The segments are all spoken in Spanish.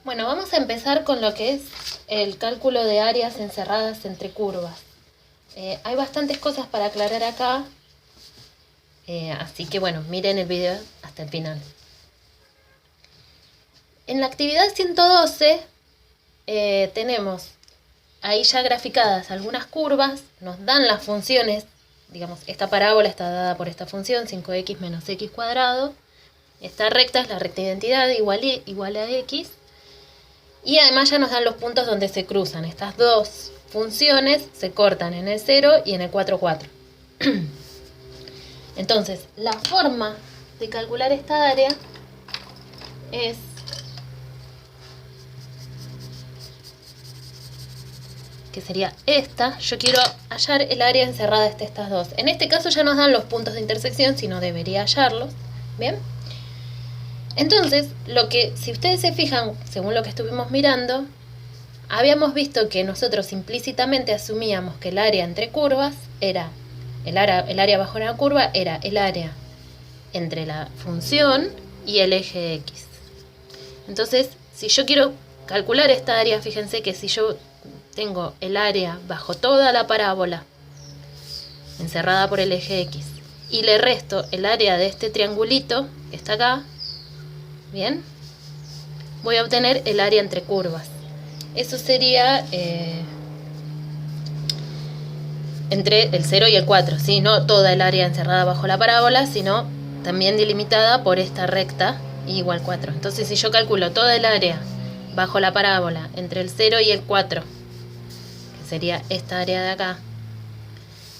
Bueno, vamos a empezar con lo que es el cálculo de áreas encerradas entre curvas. Hay bastantes cosas para aclarar acá, así que bueno, miren el video hasta el final. En la actividad 112 tenemos ahí ya graficadas algunas curvas, nos dan las funciones, digamos, esta parábola está dada por esta función, 5x menos x cuadrado. Esta recta es la recta de identidad igual a x. Y además ya nos dan los puntos donde se cruzan. Estas dos funciones se cortan en el 0 y en el 4, 4. Entonces, la forma de calcular esta área es que sería esta. Yo quiero hallar el área encerrada de estas dos. En este caso ya nos dan los puntos de intersección, si no debería hallarlos. ¿Bien? Entonces, si ustedes se fijan, según lo que estuvimos mirando, habíamos visto que nosotros implícitamente asumíamos que el área entre curvas era, el área bajo una curva era el área entre la función y el eje X. Entonces, si yo quiero calcular esta área, fíjense que si yo tengo el área bajo toda la parábola encerrada por el eje X y le resto el área de este triangulito que está acá, bien, voy a obtener el área entre curvas. Eso sería entre el 0 y el 4, ¿sí? No toda el área encerrada bajo la parábola, sino también delimitada por esta recta igual 4. Entonces, si yo calculo toda el área bajo la parábola entre el 0 y el 4, que sería esta área de acá,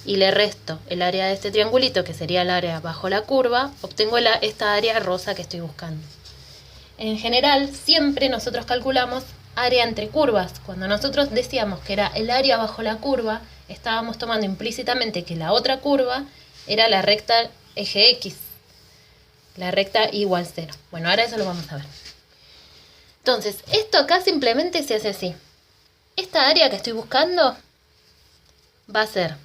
y le resto el área de este triangulito, que sería el área bajo la curva, obtengo esta área rosa que estoy buscando. En general, siempre nosotros calculamos área entre curvas. Cuando nosotros decíamos que era el área bajo la curva, estábamos tomando implícitamente que la otra curva era la recta eje X, la recta igual 0. Bueno, ahora eso lo vamos a ver. Entonces, esto acá simplemente se hace así. Esta área que estoy buscando va a ser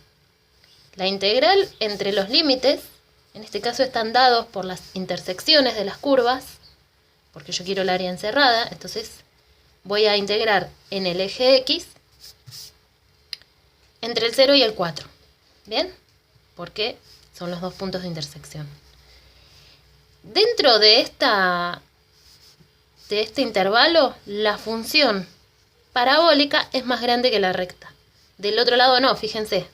la integral entre los límites, en este caso están dados por las intersecciones de las curvas, porque yo quiero el área encerrada, entonces voy a integrar en el eje X entre el 0 y el 4. ¿Bien? Porque son los dos puntos de intersección. Dentro de este intervalo, la función parabólica es más grande que la recta. Del otro lado no, fíjense.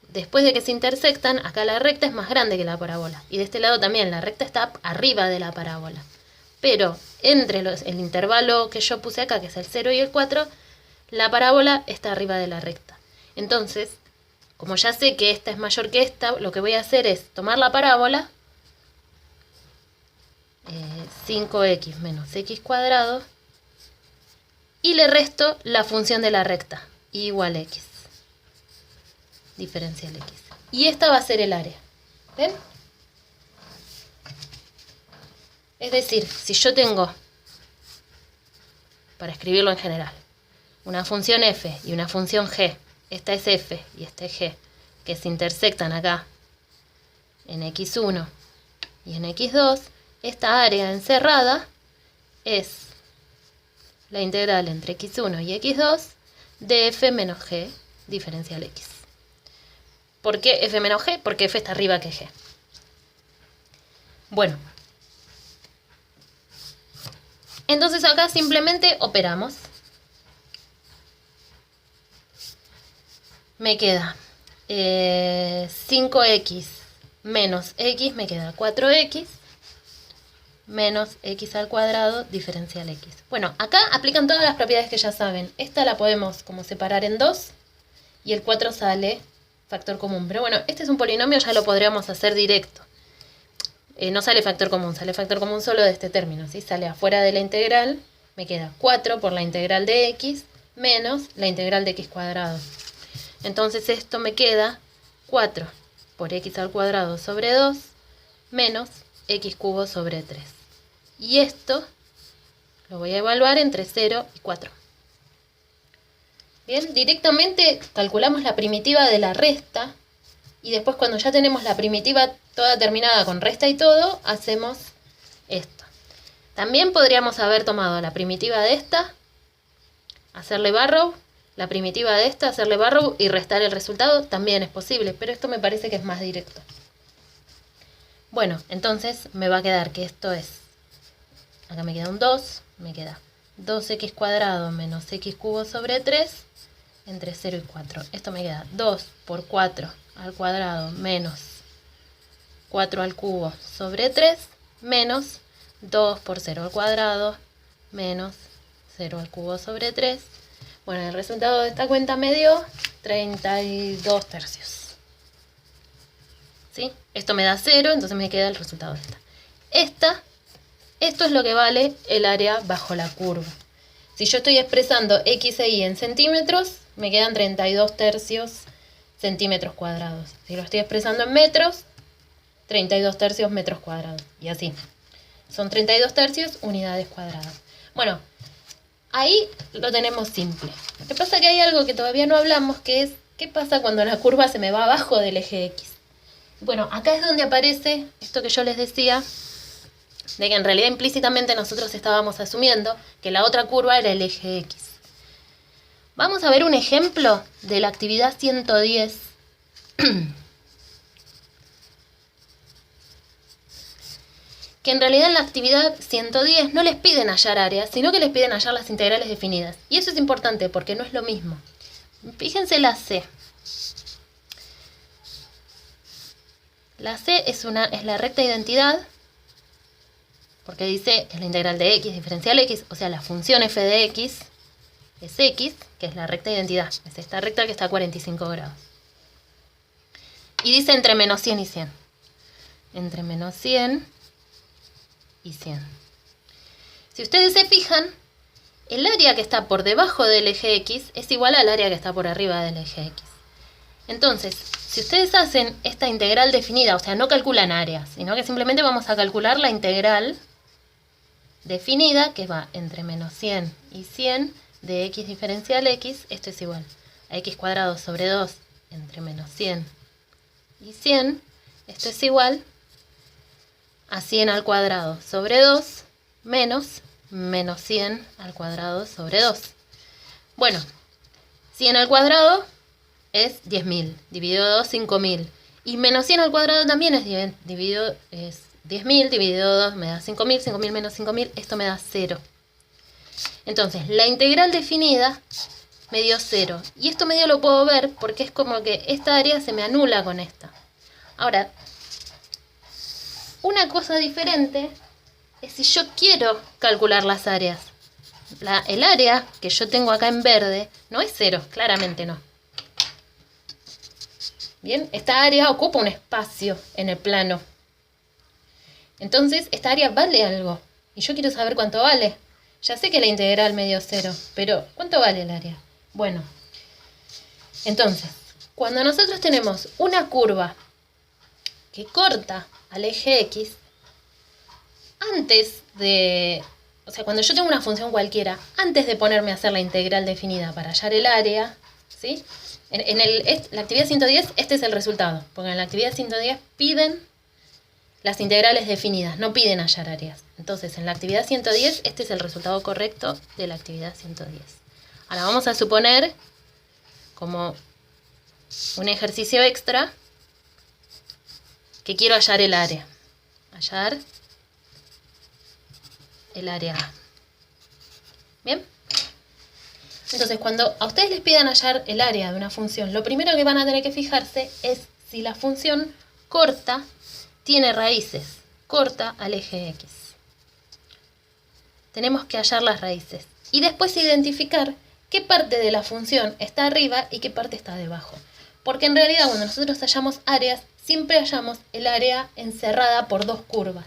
Después de que se intersectan, acá la recta es más grande que la parábola. Y de este lado también, la recta está arriba de la parábola. Pero entre el intervalo que yo puse acá, que es el 0 y el 4, la parábola está arriba de la recta. Entonces, como ya sé que esta es mayor que esta, lo que voy a hacer es tomar la parábola, 5x menos x cuadrado, y le resto la función de la recta, igual a x, diferencial x. Y esta va a ser el área. ¿Ven? Es decir, si yo tengo, para escribirlo en general, una función f y una función g, esta es f y esta es g, que se intersectan acá en x1 y en x2, esta área encerrada es la integral entre x1 y x2 de f menos g diferencial x. ¿Por qué f menos g? Porque f está arriba que g. Bueno, entonces acá simplemente operamos. Me queda 5x menos x, me queda 4x menos x al cuadrado diferencial x. Bueno, acá aplican todas las propiedades que ya saben. Esta la podemos como separar en 2 y el 4 sale factor común. Pero bueno, este es un polinomio, ya lo podríamos hacer directo. No sale factor común, sale factor común solo de este término, ¿sí? Sale afuera de la integral, me queda 4 por la integral de x menos la integral de x cuadrado. Entonces esto me queda 4 por x al cuadrado sobre 2 menos x cubo sobre 3. Y esto lo voy a evaluar entre 0 y 4. Bien, directamente calculamos la primitiva de la resta. Y después cuando ya tenemos la primitiva toda terminada con resta y todo, hacemos esto. También podríamos haber tomado la primitiva de esta, hacerle barrow, la primitiva de esta, hacerle barrow y restar el resultado. También es posible, pero esto me parece que es más directo. Bueno, entonces me va a quedar que esto es, acá me queda un 2, me queda 2x cuadrado menos x cubo sobre 3 entre 0 y 4. Esto me queda 2 por 4 al cuadrado menos 4 al cubo sobre 3 menos 2 por 0 al cuadrado menos 0 al cubo sobre 3. Bueno, el resultado de esta cuenta me dio 32 tercios. ¿Sí? Esto me da 0, entonces me queda el resultado de esta. Esto es lo que vale el área bajo la curva. Si yo estoy expresando x e y en centímetros, me quedan 32 tercios centímetros cuadrados. Si lo estoy expresando en metros, 32 tercios metros cuadrados. Y así. Son 32 tercios unidades cuadradas. Bueno, ahí lo tenemos simple. Lo que pasa es que hay algo que todavía no hablamos, que es qué pasa cuando la curva se me va abajo del eje X. Bueno, acá es donde aparece esto que yo les decía, de que en realidad implícitamente nosotros estábamos asumiendo que la otra curva era el eje X. Vamos a ver un ejemplo de la actividad 110. Que en realidad en la actividad 110 no les piden hallar áreas, sino que les piden hallar las integrales definidas. Y eso es importante porque no es lo mismo. Fíjense la C. La C es la recta identidad, porque dice que es la integral de x diferencial x, o sea, la función f de x es x, que es la recta identidad. Es esta recta que está a 45 grados. Y dice entre menos 100 y 100. Entre menos 100 y 100. Si ustedes se fijan, el área que está por debajo del eje x es igual al área que está por arriba del eje x. Entonces, si ustedes hacen esta integral definida, o sea, no calculan áreas, sino que simplemente vamos a calcular la integral definida, que va entre menos 100 y 100 de x diferencial x, esto es igual a x cuadrado sobre 2 entre menos 100 y 100, esto es igual a 100 al cuadrado sobre 2 menos menos 100 al cuadrado sobre 2. Bueno, 100 al cuadrado es 10.000, dividido 2, 5.000. Y menos 100 al cuadrado también es 10.000, dividido 2 me da 5.000, 5.000 menos 5.000, esto me da 0. Entonces, la integral definida me dio 0. Y esto medio lo puedo ver porque es como que esta área se me anula con esta. Ahora, una cosa diferente es si yo quiero calcular las áreas. El área que yo tengo acá en verde no es 0, claramente no. Bien, esta área ocupa un espacio en el plano. Entonces, esta área vale algo. Y yo quiero saber cuánto vale. Ya sé que la integral me dio 0, pero ¿cuánto vale el área? Bueno, entonces, cuando nosotros tenemos una curva que corta al eje X, o sea, cuando yo tengo una función cualquiera, antes de ponerme a hacer la integral definida para hallar el área, ¿sí? La actividad 110, este es el resultado, porque en la actividad 110 piden las integrales definidas, no piden hallar áreas. Entonces, en la actividad 110, este es el resultado correcto de la actividad 110. Ahora vamos a suponer, como un ejercicio extra, que quiero hallar el área. Hallar el área A. ¿Bien? Entonces, cuando a ustedes les pidan hallar el área de una función, lo primero que van a tener que fijarse es si la función corta tiene raíces, corta al eje X. Tenemos que hallar las raíces y después identificar qué parte de la función está arriba y qué parte está debajo. Porque en realidad cuando nosotros hallamos áreas, siempre hallamos el área encerrada por dos curvas.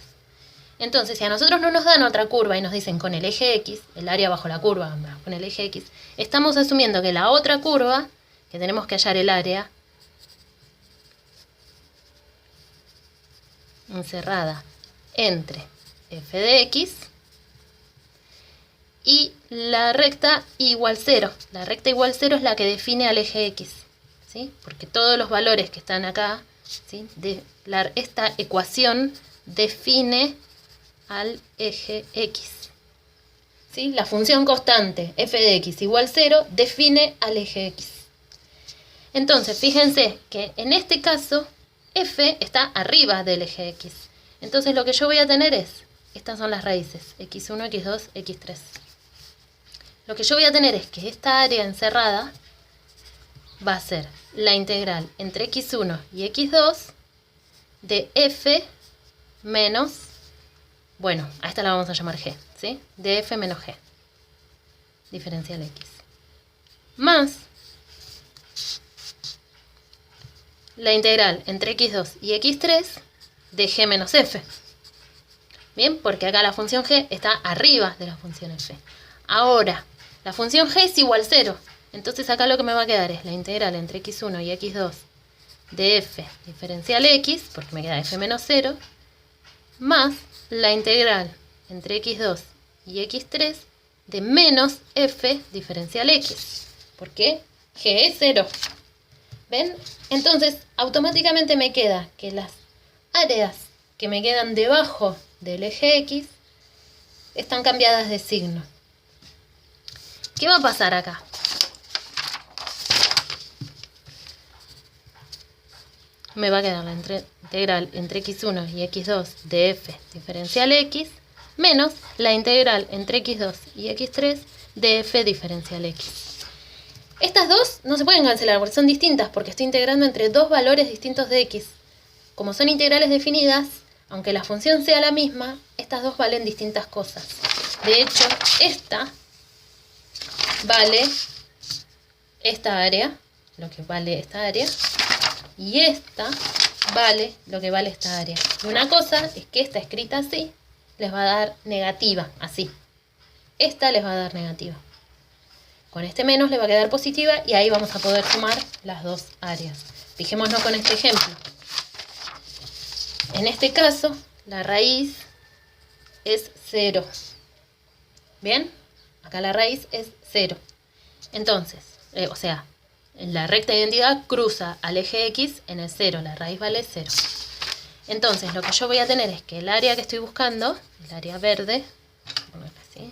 Entonces, si a nosotros no nos dan otra curva y nos dicen con el eje X, el área bajo la curva, con el eje X, estamos asumiendo que la otra curva, que tenemos que hallar el área, encerrada entre f de x y la recta igual 0. La recta igual 0 es la que define al eje X, ¿sí? Porque todos los valores que están acá, ¿sí? Esta ecuación define al eje X. ¿Sí? La función constante f de x igual 0 define al eje X. Entonces, fíjense que en este caso f está arriba del eje X. Entonces lo que yo voy a tener es, estas son las raíces, x1, x2, x3. Lo que yo voy a tener es que esta área encerrada va a ser la integral entre x1 y x2 de f menos, bueno, a esta la vamos a llamar g, ¿sí? De f menos g, diferencial x, más la integral entre x2 y x3 de g menos f. Bien, porque acá la función g está arriba de la función f. Ahora, la función g es igual a 0. Entonces acá lo que me va a quedar es la integral entre x1 y x2 de f diferencial x, porque me queda f menos 0, más la integral entre x2 y x3 de menos f diferencial x, porque g es 0. ¿Ven? Entonces, automáticamente me queda que las áreas que me quedan debajo del eje X están cambiadas de signo. ¿Qué va a pasar acá? Me va a quedar la integral entre x1 y x2 de f diferencial x menos la integral entre x2 y x3 de f diferencial x. Estas dos no se pueden cancelar porque son distintas, porque estoy integrando entre dos valores distintos de x. Como son integrales definidas, aunque la función sea la misma, estas dos valen distintas cosas. De hecho, esta vale esta área, lo que vale esta área, y esta vale lo que vale esta área. Y una cosa es que esta escrita así les va a dar negativa, así. Esta les va a dar negativa. Con este menos le va a quedar positiva y ahí vamos a poder sumar las dos áreas. Fijémonos con este ejemplo. En este caso, la raíz es 0. ¿Bien? Acá la raíz es 0. Entonces, o sea, la recta de identidad cruza al eje X en el 0. La raíz vale 0. Entonces, lo que yo voy a tener es que el área que estoy buscando, el área verde, así,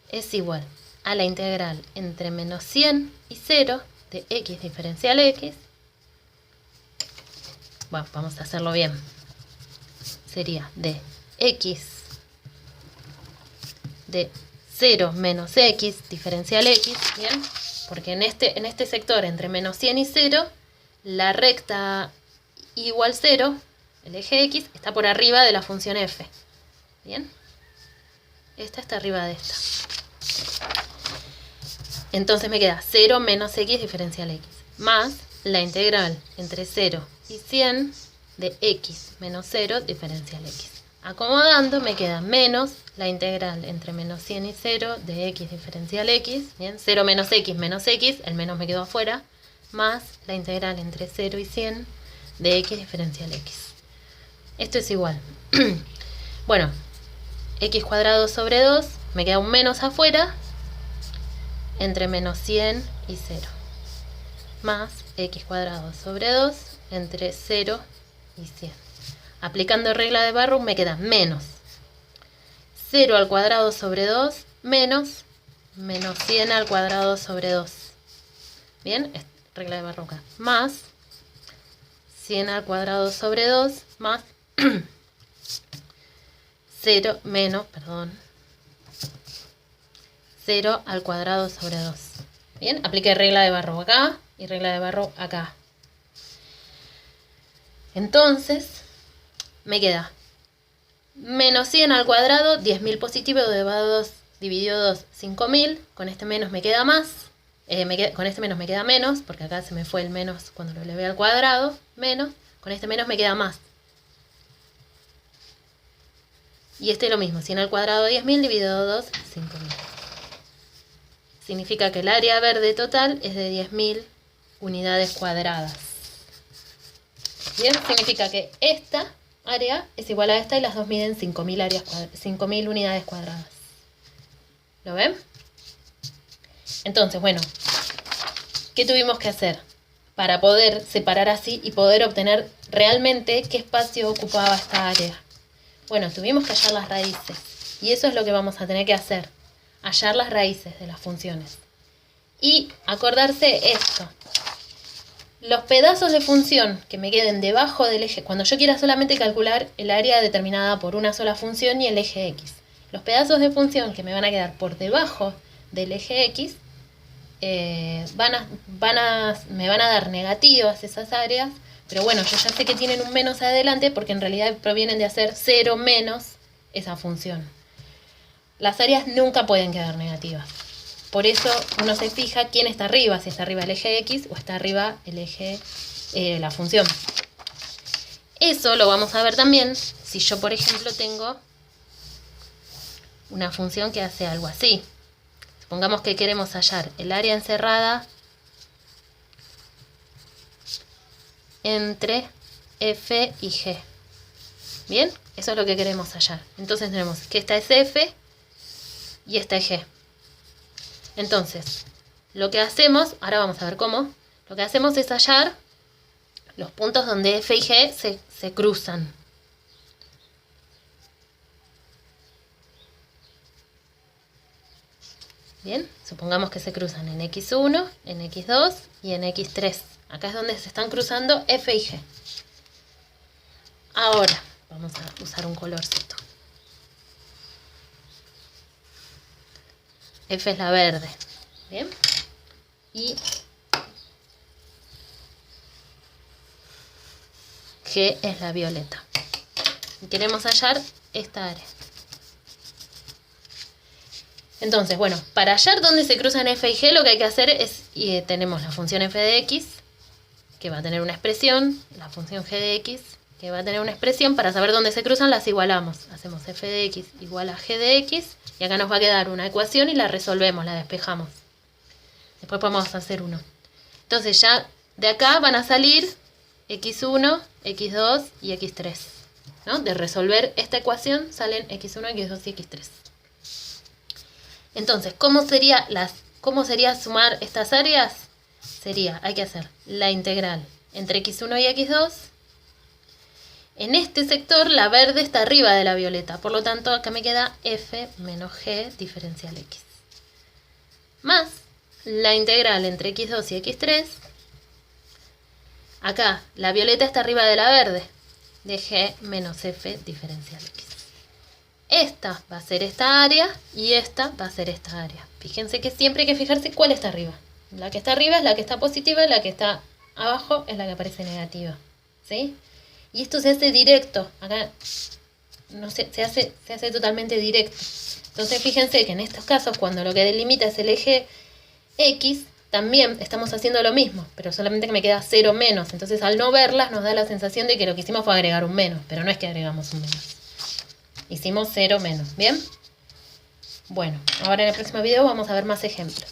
es igual a la integral entre menos 100 y 0 de x diferencial x. Bueno, vamos a hacerlo bien. Sería de x de 0 menos x diferencial x, ¿bien? Porque en este sector entre menos 100 y 0, la recta igual 0, el eje x, está por arriba de la función f. ¿Bien? Esta está arriba de esta. Entonces me queda 0 menos x diferencial x, más la integral entre 0 y 100 de x menos 0 diferencial x. Acomodando me queda menos la integral entre menos 100 y 0 de x diferencial x, ¿bien? 0 menos x, el menos me quedó afuera, más la integral entre 0 y 100 de x diferencial x. Esto es igual. Bueno, x cuadrado sobre 2, me queda un menos afuera, entre menos 100 y 0, más x cuadrado sobre 2 entre 0 y 100. Aplicando regla de Barrow me queda menos 0 al cuadrado sobre 2 menos 100 al cuadrado sobre 2. Bien, regla de Barrow acá. Más 100 al cuadrado sobre 2 más 0 al cuadrado sobre 2. Bien, apliqué regla de Barrow acá y regla de Barrow acá. Entonces, me queda menos 100 al cuadrado, 10.000 positivo, dividido 2, 5.000. Con este menos me queda más. Con este menos me queda menos, porque acá se me fue el menos cuando lo elevé al cuadrado. Menos. Con este menos me queda más. Y este es lo mismo. 100 al cuadrado, 10.000, dividido 2, 5.000. Significa que el área verde total es de 10.000 unidades cuadradas. Bien, significa que esta área es igual a esta y las dos miden 5.000 unidades cuadradas. ¿Lo ven? Entonces, bueno, ¿qué tuvimos que hacer para poder separar así y poder obtener realmente qué espacio ocupaba esta área? Bueno, tuvimos que hallar las raíces. Y eso es lo que vamos a tener que hacer. Hallar las raíces de las funciones. Y acordarse esto. Los pedazos de función que me queden debajo del eje, cuando yo quiera solamente calcular el área determinada por una sola función y el eje X. Los pedazos de función que me van a quedar por debajo del eje X me van a dar negativas esas áreas, pero bueno, yo ya sé que tienen un menos adelante porque en realidad provienen de hacer 0 menos esa función. Las áreas nunca pueden quedar negativas. Por eso uno se fija quién está arriba, si está arriba el eje X o está arriba el eje, la función. Eso lo vamos a ver también si yo, por ejemplo, tengo una función que hace algo así. Supongamos que queremos hallar el área encerrada entre F y G. ¿Bien? Eso es lo que queremos hallar. Entonces tenemos que esta es F y esta es G. Entonces, lo que hacemos, ahora vamos a ver cómo, lo que hacemos es hallar los puntos donde F y G se cruzan. Bien, supongamos que se cruzan en X1, en X2 y en X3. Acá es donde se están cruzando F y G. Ahora, vamos a usar un colorcito. F es la verde. Bien. Y G es la violeta. Y queremos hallar esta área. Entonces, bueno, para hallar dónde se cruzan F y G, lo que hay que hacer es, tenemos la función F de X, que va a tener una expresión, la función G de X, que va a tener una expresión. Para saber dónde se cruzan, las igualamos. Hacemos F de X igual a G de X, y acá nos va a quedar una ecuación y la resolvemos, la despejamos. Después podemos hacer 1. Entonces ya de acá van a salir X1, X2 y X3. ¿No? De resolver esta ecuación salen X1, X2 y X3. Entonces, ¿cómo sería sumar estas áreas? Hay que hacer la integral entre X1 y X2. En este sector la verde está arriba de la violeta, por lo tanto acá me queda F menos G diferencial X. Más la integral entre X2 y X3. Acá la violeta está arriba de la verde, de G menos F diferencial X. Esta va a ser esta área y esta va a ser esta área. Fíjense que siempre hay que fijarse cuál está arriba. La que está arriba es la que está positiva y la que está abajo es la que aparece negativa. ¿Sí? Y esto se hace directo. Acá no se hace totalmente directo. Entonces fíjense que en estos casos, cuando lo que delimita es el eje X, también estamos haciendo lo mismo, pero solamente que me queda 0 menos. Entonces al no verlas nos da la sensación de que lo que hicimos fue agregar un menos, pero no es que agregamos un menos. Hicimos 0 menos, ¿bien? Bueno, ahora en el próximo video vamos a ver más ejemplos.